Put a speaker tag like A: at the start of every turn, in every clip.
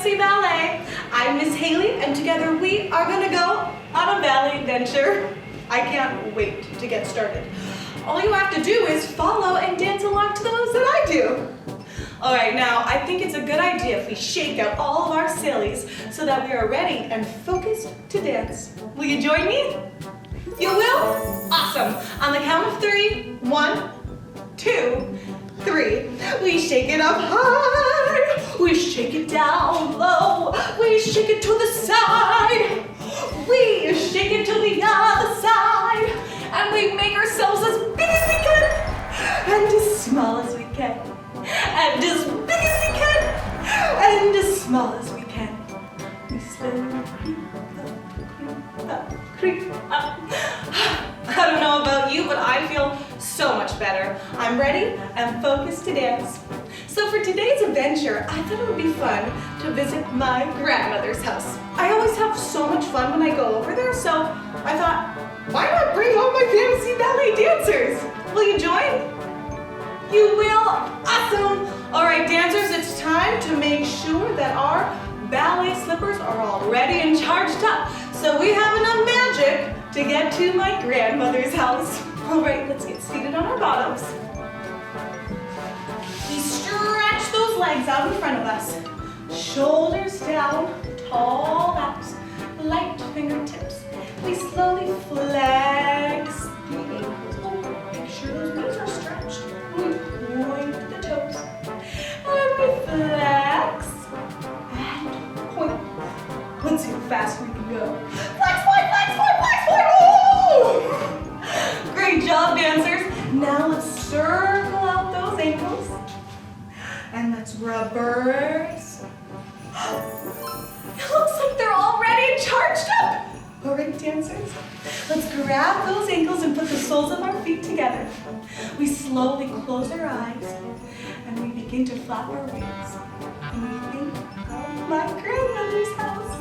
A: Fantasy Ballet. I'm Miss Haley, and together we are gonna go on a ballet adventure. I can't wait to get started. All you have to do is follow and dance along to the moves that I do. All right, now I think it's a good idea if we shake out all of our sillies so that we are ready and focused to dance. Will you join me? You will? Awesome. On the count of 3, 1, 2, 3. We shake it up high, we shake it down low, we shake it to the side, we shake it to the other side, and we make ourselves as big as we can, and as small as we can, and as big as we can, and as small as we can. We slowly creep up. I don't know about you, but I feel so much better. I'm ready and focused to dance. So for today's adventure, I thought it would be fun to visit my grandmother's house. I always have so much fun when I go over there, so I thought, why not bring all my fantasy ballet dancers? Will you join? You will? Awesome! All right, dancers, it's time to make sure that our ballet slippers are all ready and charged up, so we have enough magic to get to my grandmother's house. All right, let's get seated on our bottoms. We stretch those legs out in front of us. Shoulders down, tall backs, light fingertips. We slowly flex the ankles over. Make sure those knees are stretched. We point the toes. And we flex and point. Let's see how fast we can go. Flex, point, flex, point, flex, point. Oh! Great job, dancers. Now let's circle out those ankles. And let's reverse. It looks like they're all ready and charged up. All right, dancers, let's grab those ankles and put the soles of our feet together. We slowly close our eyes and we begin to flap our wings. And we think of my grandmother's house.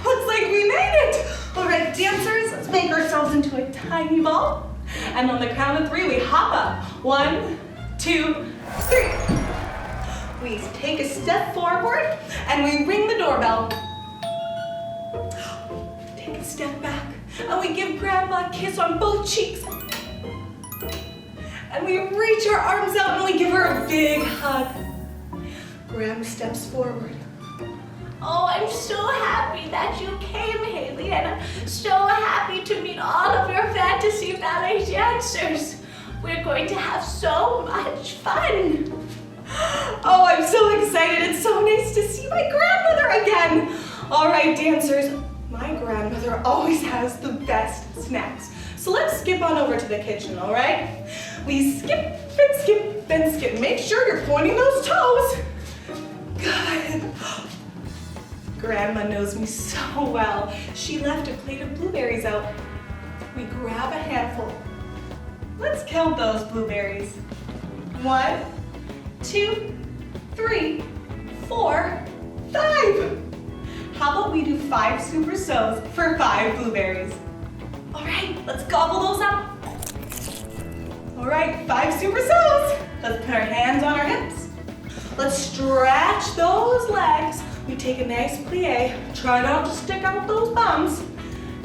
A: Looks like we made it. All right, dancers, let's make ourselves into a tiny ball. And on the count of 3, we hop up. 1, 2, 3. We take a step forward and we ring the doorbell. Take a step back and we give Grandma a kiss on both cheeks. And we reach our arms out and we give her a big hug. Grandma steps forward. Oh, I'm so happy that you came, Haley, and I'm so happy to meet all of your fantasy ballet dancers. We're going to have so much fun. Oh, I'm so excited. It's so nice to see my grandmother again. All right, dancers, my grandmother always has the best snacks. So let's skip on over to the kitchen, all right? We skip and skip and skip. Make sure you're pointing those toes. Good. Grandma knows me so well. She left a plate of blueberries out. We grab a handful. Let's count those blueberries. 1, 2, 3, 4, 5. How about we do 5 super so's for 5 blueberries? All right, let's gobble those up. All right, 5 super so's. Let's put our hands on our hips. Let's stretch those legs. We take a nice plie. Try not to stick out those bums.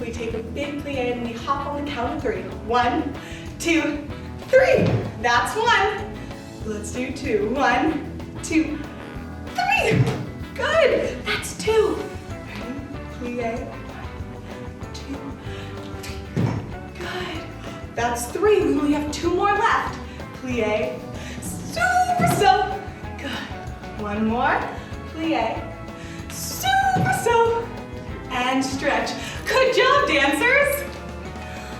A: We take a big plie and we hop on the count of 3. 1, 2, 3. That's 1. Let's do 2. 1, 2, 3. Good. That's 2. Plie. 2, 3. Good. That's 3. We only have 2 more left. Plie. Super so. Good. 1 more. Plie. Super so. And stretch. Good job, dancers.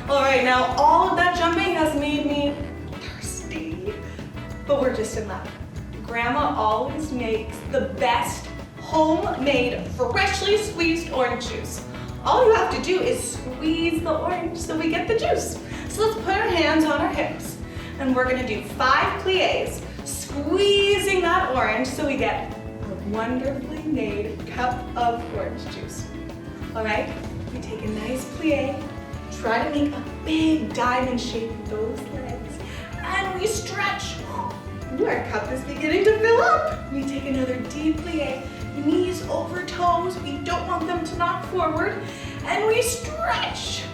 A: All right, now all of that jumping has made me thirsty. But we're just in luck. Grandma always makes the best homemade, freshly squeezed orange juice. All you have to do is squeeze the orange so we get the juice. So let's put our hands on our hips and we're gonna do 5 plies, squeezing that orange so we get a wonderfully made cup of orange juice. All right, we take a nice plie, try to make a big diamond shape with those legs, and we stretch. Ooh, our cup is beginning to fill up. We take another deep plie, knees over toes. We don't want them to knock forward. And we stretch.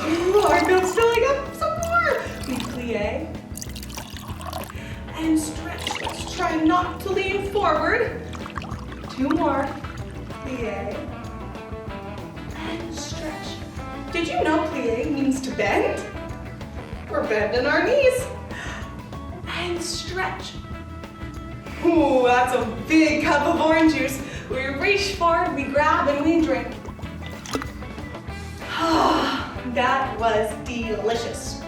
A: Ooh, our cup's filling up some more. We plie and stretch. Let's try not to lean forward. 2 more. Plie and stretch. Did you know plie means to bend? We're bending our knees. And stretch. Ooh, that's a big cup of orange juice. We reach forward, we grab, and we drink. That was delicious.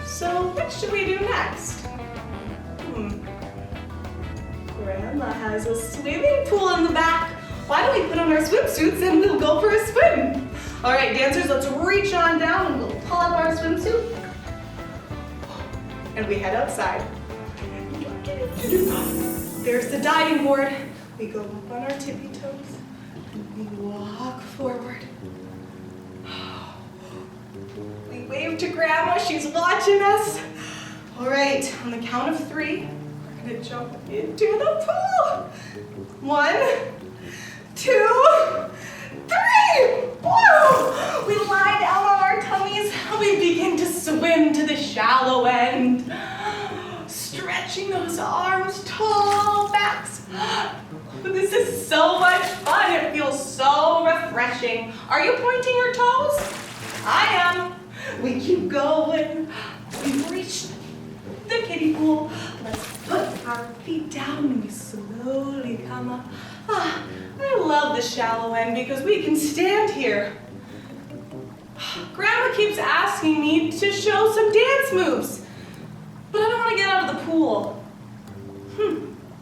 A: So what should we do next? Grandma has a swimming pool in the back. Why don't we put on our swimsuits and we'll go for a swim? All right, dancers, let's reach on down and we'll pull up our swimsuit. And we head outside. There's the diving board. We go up on our tippy toes and we walk forward. We wave to Grandma, she's watching us. All right, on the count of 3, we're gonna jump into the pool. 1, 2, 3. Whoa! We lie down on our tummies and we begin to swim to the shallow end. Stretching those arms, tall backs. This is so much fun. It feels so refreshing. Are you pointing your toes? I am. We keep going. We reach the kiddie pool. Let's put our feet down and we slowly come up. I love the shallow end because we can stand here. Grandma keeps asking me to show some dance moves, but I don't want to get out of the pool.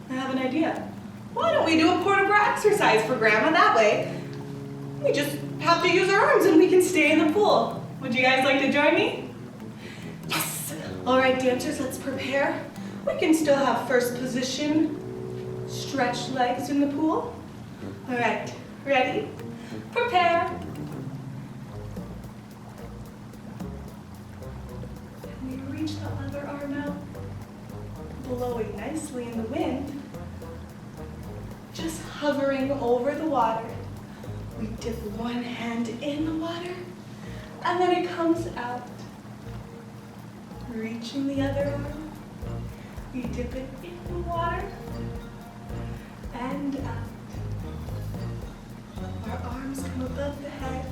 A: I have an idea. Why don't we do a port de bras exercise for Grandma? That way, we just have to use our arms and we can stay in the pool. Would you guys like to join me? Yes! All right, dancers, let's prepare. We can still have first position, stretch legs in the pool. All right, ready? Prepare. And we reach the other arm out, blowing nicely in the wind. Just hovering over the water. We dip one hand in the water, and then it comes out. Reaching the other arm, we dip it in the water, and out. Our arms come above the head,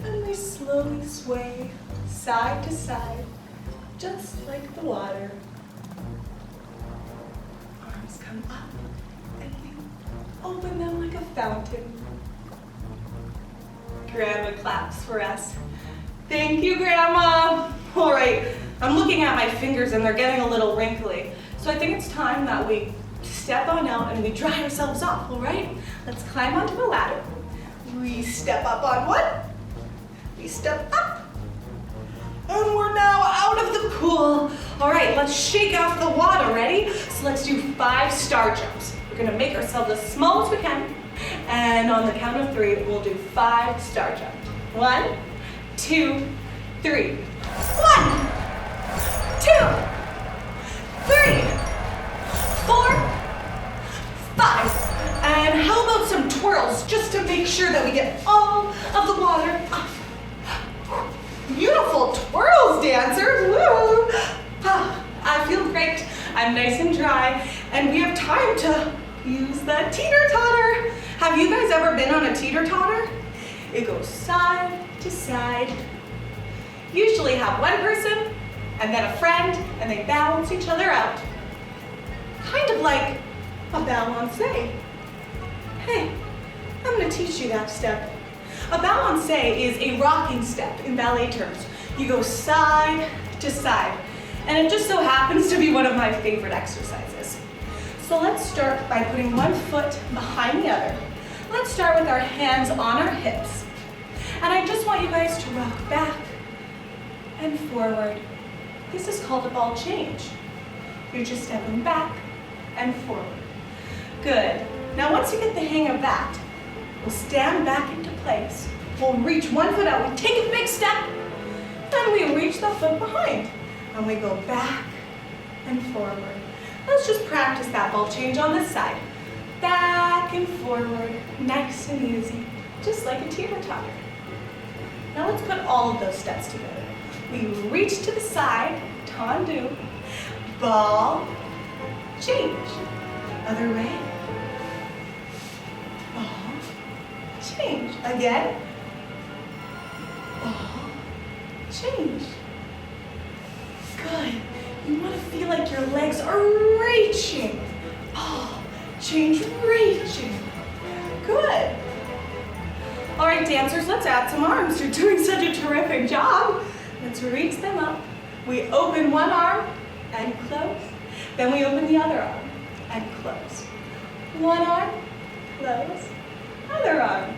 A: and we slowly sway side to side, just like the water. Arms come up, and we open them like a fountain. Grandma claps for us. Thank you, Grandma. All right, I'm looking at my fingers and they're getting a little wrinkly. So I think it's time that we step on out and we dry ourselves off, all right? Let's climb onto the ladder. We step up on one. We step up. And we're now out of the pool. All right, let's shake off the water. Ready? So let's do 5 star jumps. We're gonna make ourselves as small as we can. And on the count of 3, we'll do 5 star jumps. 1, 2, 3. 1, 2, 3, 4, 5. And how about some twirls, just to make sure that we get all of the water up. Beautiful twirls, dancers. Woo! I feel great. I'm nice and dry, and we have time to use the teeter-totter. Have you guys ever been on a teeter-totter? It goes side to side. Usually have one person, and then a friend, and they balance each other out. Kind of like a balancé. Hey, I'm gonna teach you that step. A balancé is a rocking step in ballet terms. You go side to side, and it just so happens to be one of my favorite exercises. So let's start by putting one foot behind the other. Let's start with our hands on our hips. And I just want you guys to rock back and forward. This is called a ball change. You're just stepping back and forward. Good. Now once you get the hang of that, we'll stand back into place. We'll reach one foot out. We take a big step. Then we reach the foot behind. And we go back and forward. Let's just practice that ball change on this side. Back and forward, nice and easy, just like a teeter-totter. Now let's put all of those steps together. We reach to the side, tendu, ball, change. Other way, ball, change. Again, ball, change. Good. You want to feel like your legs are reaching. Ball, change, reaching. Good. All right, dancers, let's add some arms. You're doing such a terrific job. Let's reach them up. We open one arm and close. Then we open the other arm and close. One arm, close. Other arm,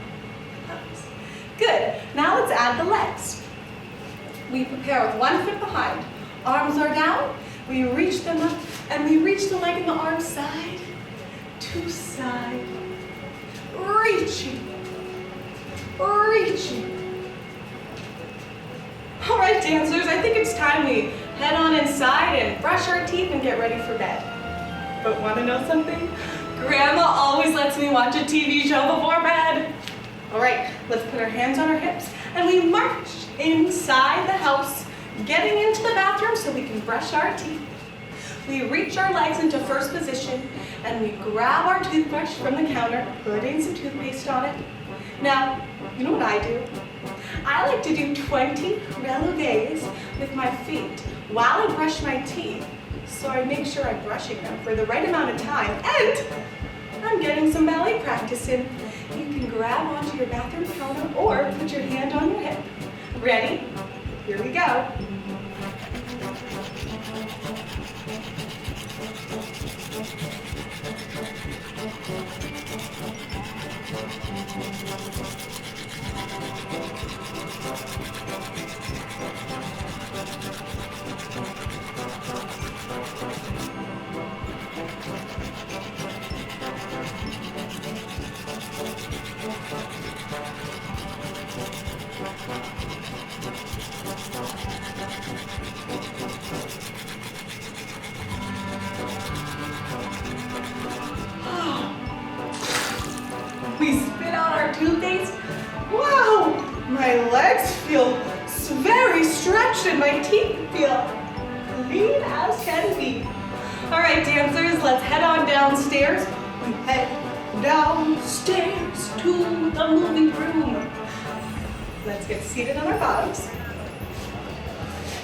A: close. Good. Now let's add the legs. We prepare with one foot behind. Arms are down. We reach them up and we reach the leg and the arm side to side. Reaching. Reaching. All right, dancers, I think it's time we head on inside and brush our teeth and get ready for bed. But want to know something? Grandma always lets me watch a TV show before bed. All right, let's put our hands on our hips and we march inside the house, getting into the bathroom so we can brush our teeth. We reach our legs into first position and we grab our toothbrush from the counter, putting some toothpaste on it. Now, you know what I do? I like to do 20 relevés with my feet while I brush my teeth, so I make sure I'm brushing them for the right amount of time, and I'm getting some ballet practice in. You can grab onto your bathroom counter or put your hand on your hip. Ready? Here we go. We spit out our toothpaste. Wow, my legs feel very stretched and my teeth feel clean as can be. All right, dancers, let's head on downstairs. We head downstairs to the movie room. Let's get seated on our bottoms.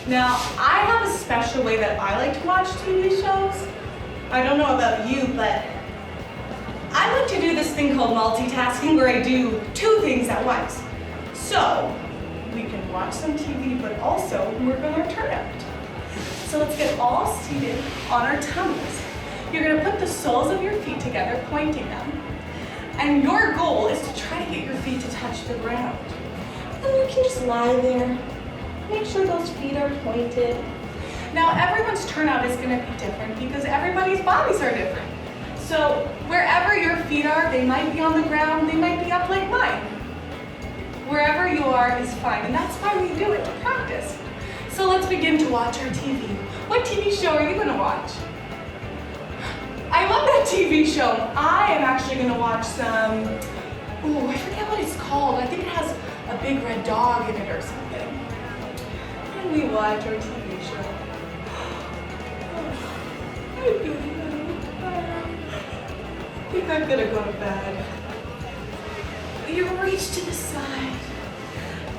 A: Now, I have a special way that I like to watch TV shows. I don't know about you, but I like to do this thing called multitasking where I do two things at once. So, we can watch some TV, but also work on our turnout. So let's get all seated on our tummies. You're gonna put the soles of your feet together, pointing them. And your goal is to try to get your feet to touch the ground. Then you can just lie there. Make sure those feet are pointed. Now everyone's turnout is gonna be different because everybody's bodies are different. So wherever your feet are, they might be on the ground, they might be up like mine. Wherever you are is fine, and that's why we do it, to practice. So let's begin to watch our TV. What TV show are you gonna watch? I love that TV show. I am actually gonna watch some, I forget what it's called. I think it has a big red dog in it or something. And we watch our TV show. I think I'm gonna go to bed. You reach to the side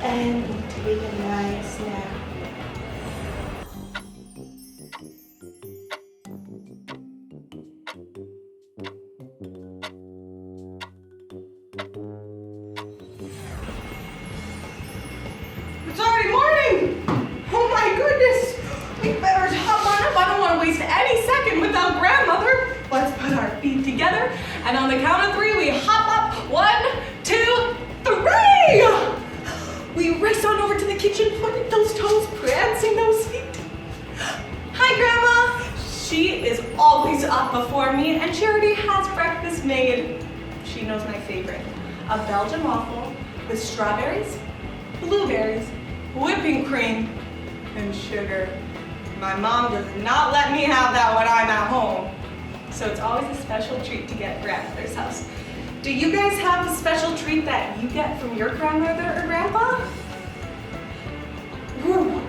A: and you take a nice nap. It's already morning! Oh my goodness! We better hop on up. I don't want to waste any second without grandmother. Let's put our feet together, and on the count of 3, we hop up. 1, 2, 3! We race on over to the kitchen, pointing those toes, prancing those feet. Hi, Grandma! She is always up before me, and she already has breakfast made. She knows my favorite. A Belgian waffle with strawberries, blueberries, whipping cream, and sugar. My mom does not let me have that when I'm at home. so it's always a special treat to get at grandmother's house. Do you guys have a special treat that you get from your grandmother or grandpa? Ooh,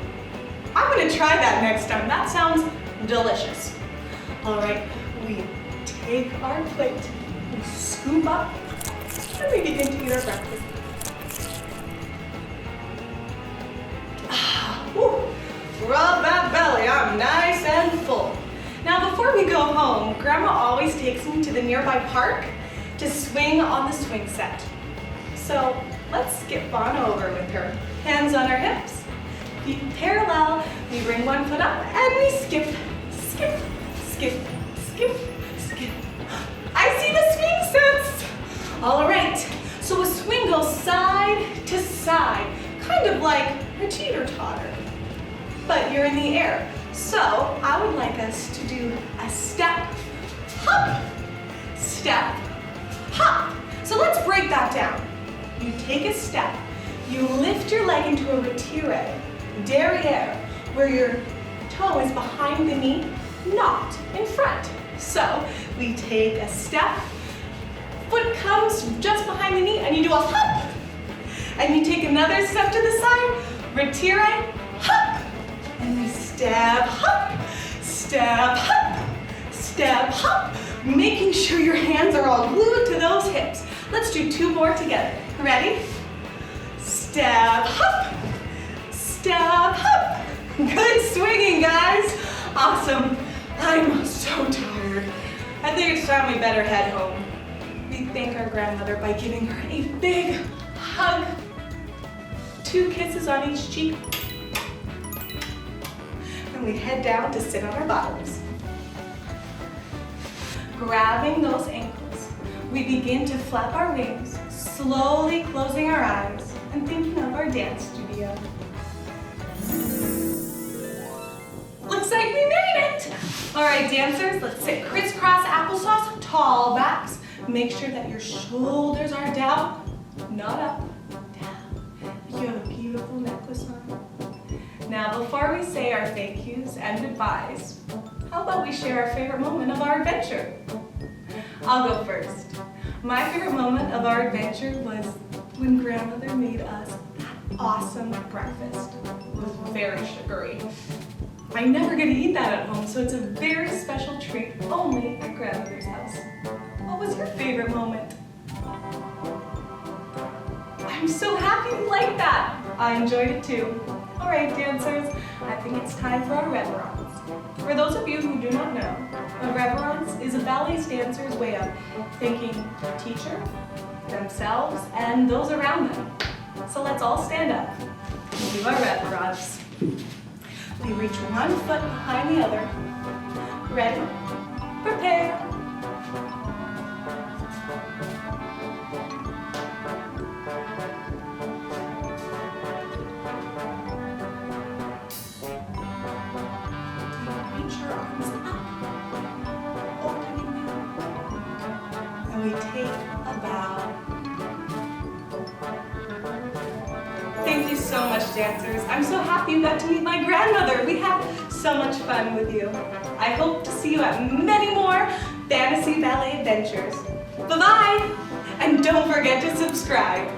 A: I'm gonna try that next time. That sounds delicious. All right, we take our plate, we scoop up, and we begin to eat our breakfast. Rub that belly, I'm nice and full. Now before we go home, Grandma always takes me to the nearby park to swing on the swing set. So let's skip on over with her. Hands on our hips, feet parallel, we bring one foot up and we skip, skip, skip, skip, skip. I see the swing sets. All right, so a swing goes side to side, kind of like a teeter-totter, but you're in the air. So I would like us to do a step, hop, step, hop. So let's break that down. You take a step, you lift your leg into a retire, derriere, where your toe is behind the knee, not in front. So we take a step, foot comes just behind the knee, and you do a hop. And you take another step to the side, retire, hop. And we step, hop, step, hop, step, hop, making sure your hands are all glued to those hips. Let's do two more together. Ready? Step, hop, step, hop. Good swinging, guys. Awesome. I'm so tired. I think it's time we better head home. We thank our grandmother by giving her a big hug. 2 kisses on each cheek. And we head down to sit on our bottoms. Grabbing those ankles, we begin to flap our wings, slowly closing our eyes and thinking of our dance studio. Looks like we made it! All right, dancers, let's sit crisscross applesauce, tall backs. Make sure that your shoulders are down, not up, down. You have a beautiful necklace on. Now, before we say our thank yous and goodbyes, how about we share our favorite moment of our adventure? I'll go first. My favorite moment of our adventure was when grandmother made us that awesome breakfast. It was very sugary. I never get to eat that at home, so it's a very special treat only at grandmother's house. What was your favorite moment? I'm so happy you liked that. I enjoyed it too. All right, dancers, I think it's time for our reverence. For those of you who do not know, a reverence is a ballet dancer's way of thanking the teacher, themselves, and those around them. So let's all stand up and do our reverence. We reach one foot behind the other. Ready? Prepare. Reach your arms up, opening them. And we take a bow. Thank you so much, dancers. I'm so happy you got to meet my grandmother. We had so much fun with you. I hope to see you at many more fantasy ballet adventures. Bye-bye, and don't forget to subscribe.